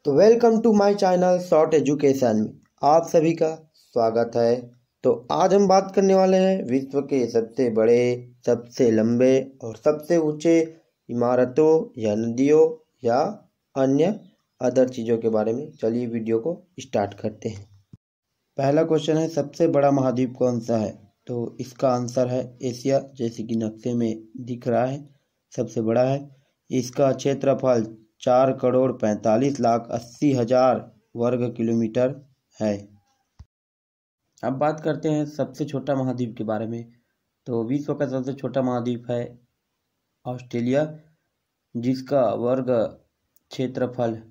तो welcome to my channel short education में आप सभी का स्वागत है। तो आज हम बात करने वाले हैं विश्व के सबसे बड़े, सबसे लंबे और सबसे ऊंचे इमारतों या नदियों या अन्य अदर चीज़ों के बारे में। चलिए वीडियो को स्टार्ट करते हैं। पहला क्वेश्चन है, सबसे बड़ा महाद्वीप कौन सा है? तो इसका आंसर है एशिया, जैसे कि नक्शे में दिख रहा है सबसे बड़ा है। इसका क्षेत्रफल 4,45,80,000 वर्ग किलोमीटर है। अब बात करते हैं सबसे छोटा महाद्वीप के बारे में। तो विश्व का सबसे छोटा महाद्वीप है ऑस्ट्रेलिया, जिसका वर्ग क्षेत्रफल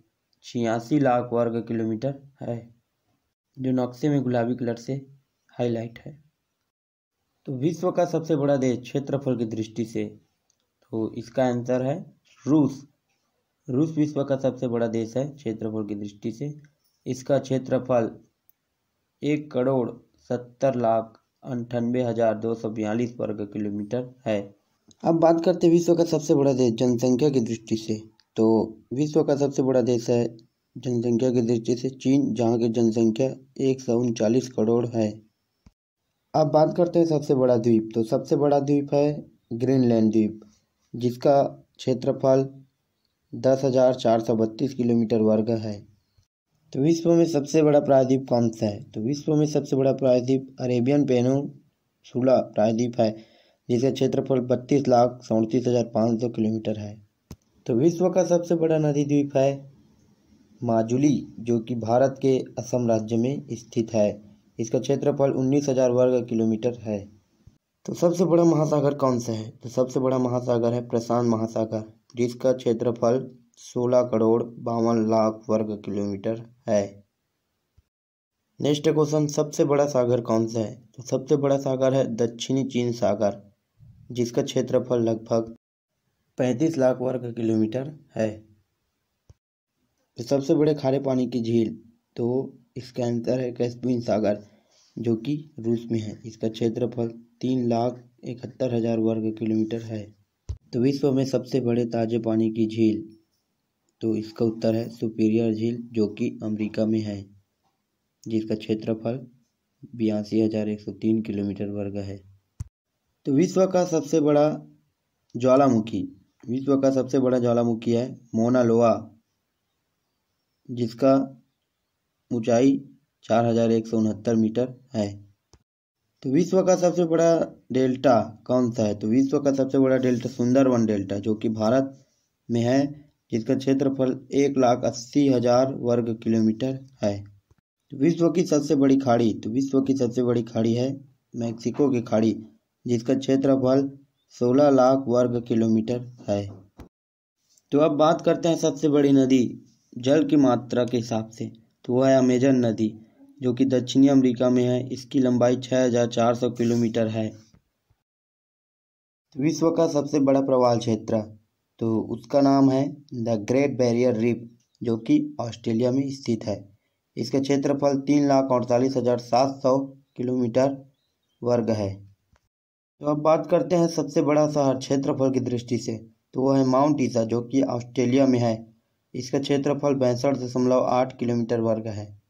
86 लाख वर्ग किलोमीटर है, जो नक्शे में गुलाबी कलर से हाईलाइट है। तो विश्व का सबसे बड़ा देश क्षेत्रफल की दृष्टि से, तो इसका आंसर है रूस। रूस विश्व का सबसे बड़ा देश है क्षेत्रफल की दृष्टि से। इसका क्षेत्रफल 1,70,98,242 वर्ग किलोमीटर है। अब बात करते हैं विश्व का सबसे बड़ा देश जनसंख्या की दृष्टि से। तो विश्व का सबसे बड़ा देश है जनसंख्या की दृष्टि से चीन, जहाँ की जनसंख्या 139 करोड़ है। अब बात करते हैं सबसे बड़ा द्वीप। तो सबसे बड़ा द्वीप है ग्रीनलैंड द्वीप, जिसका क्षेत्रफल 10,432 किलोमीटर वर्ग है। तो विश्व में सबसे बड़ा प्रायद्वीप कौन सा है? तो विश्व में सबसे बड़ा प्रायद्वीप अरेबियन पेनिनसुला प्रायद्वीप है, जिसका क्षेत्रफल 32,37,500 किलोमीटर है। तो विश्व का सबसे बड़ा नदी द्वीप है माजुली, जो कि भारत के असम राज्य में स्थित है। इसका क्षेत्रफल 19,000 वर्ग किलोमीटर है। तो सबसे बड़ा महासागर कौन सा है? तो सबसे बड़ा महासागर है प्रशांत महासागर, जिसका क्षेत्रफल 16,52,00,000 वर्ग किलोमीटर है। नेक्स्ट क्वेश्चन, सबसे बड़ा सागर कौन सा है? तो सबसे बड़ा सागर है दक्षिणी चीन सागर, जिसका क्षेत्रफल लगभग 35 लाख वर्ग किलोमीटर है। तो सबसे बड़े खारे पानी की झील, तो इसका आंसर है कैस्पियन सागर, जो कि रूस में है। इसका क्षेत्रफल 3,71,000 वर्ग किलोमीटर है। तो विश्व में सबसे बड़े ताजे पानी की झील, तो इसका उत्तर है सुपीरियर झील, जो कि अमेरिका में है, जिसका क्षेत्रफल 82,103 किलोमीटर वर्ग है। तो विश्व का सबसे बड़ा ज्वालामुखी है मौना लोआ, जिसका ऊंचाई 4,169 मीटर है। तो विश्व का सबसे बड़ा डेल्टा कौन सा है? तो विश्व का सबसे बड़ा डेल्टा सुंदरवन डेल्टा, जो कि भारत में है, जिसका क्षेत्रफल 1,80,000 वर्ग किलोमीटर है। तो विश्व की सबसे बड़ी खाड़ी है मैक्सिको की खाड़ी, जिसका क्षेत्रफल 16 लाख वर्ग किलोमीटर है। तो अब बात करते हैं सबसे बड़ी नदी जल की मात्रा के हिसाब से, तो वह है अमेजन नदी, जो कि दक्षिणी अमेरिका में है। इसकी लंबाई 6,400 किलोमीटर है। तो विश्व का सबसे बड़ा प्रवाल क्षेत्र, तो उसका नाम है द ग्रेट बैरियर रीफ, जो कि ऑस्ट्रेलिया में स्थित है। इसका क्षेत्रफल 3,48,700 किलोमीटर वर्ग है। तो अब बात करते हैं सबसे बड़ा शहर क्षेत्रफल की दृष्टि से, तो वह है माउंट ईसा, जो कि ऑस्ट्रेलिया में है। इसका क्षेत्रफल 62.8 किलोमीटर वर्ग है।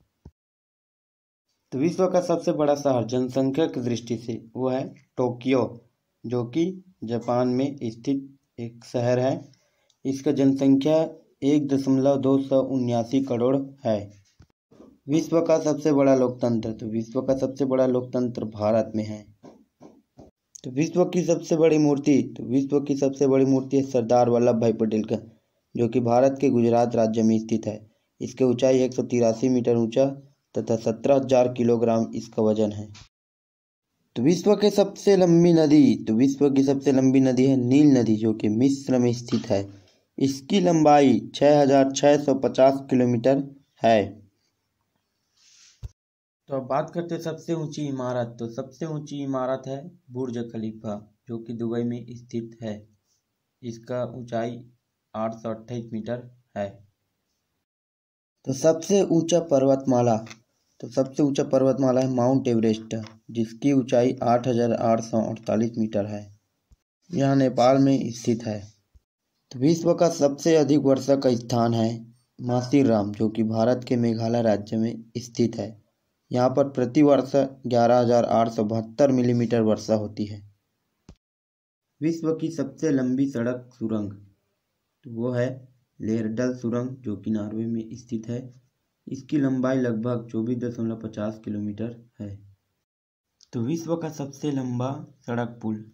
तो विश्व का सबसे बड़ा शहर जनसंख्या की दृष्टि से वो है टोक्यो, जो कि जापान में स्थित एक शहर है। इसका जनसंख्या 1,279 करोड़ है। विश्व का सबसे बड़ा लोकतंत्र, तो विश्व का सबसे बड़ा लोकतंत्र भारत में है। तो विश्व की सबसे बड़ी मूर्ति है सरदार वल्लभ भाई पटेल का, जो कि भारत के गुजरात राज्य में स्थित है। इसकी ऊंचाई 183 मीटर ऊंचा तथा 17,000 किलोग्राम इसका वजन है। तो विश्व की सबसे लंबी नदी है नील नदी, जो कि मिस्र में स्थित है। इसकी लंबाई 6,650 किलोमीटर है। तो अब बात करते हैं सबसे ऊंची इमारत। तो सबसे ऊंची इमारत है बुर्ज खलीफा, जो कि दुबई में स्थित है। इसका ऊंचाई 828 मीटर है। तो सबसे ऊंचा पर्वतमाला है माउंट एवरेस्ट, जिसकी ऊंचाई 8,848 मीटर है। यह नेपाल में स्थित है। तो विश्व का सबसे अधिक वर्षा का स्थान है मासीराम, जो कि भारत के मेघालय राज्य में स्थित है। यहाँ पर प्रति वर्ष 11,872 मिलीमीटर वर्षा होती है। विश्व की सबसे लंबी सड़क सुरंग तो वो है लेरडल सुरंग, जो कि नॉर्वे में स्थित है। इसकी लंबाई लगभग 24.50 किलोमीटर है। तो विश्व का सबसे लंबा सड़क पुल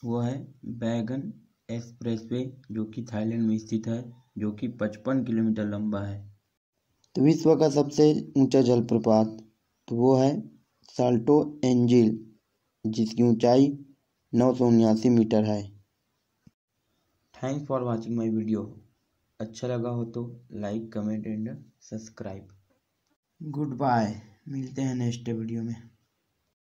वो है बैगन एक्सप्रेसवे, जो कि थाईलैंड में स्थित है, जो कि 55 किलोमीटर लंबा है। तो विश्व का सबसे ऊंचा जलप्रपात तो वो है साल्टो एंजिल, जिसकी ऊंचाई 979 मीटर है। Thanks for watching my video. अच्छा लगा हो तो like, comment and subscribe. Good bye, मिलते हैं नेक्स्ट वीडियो में।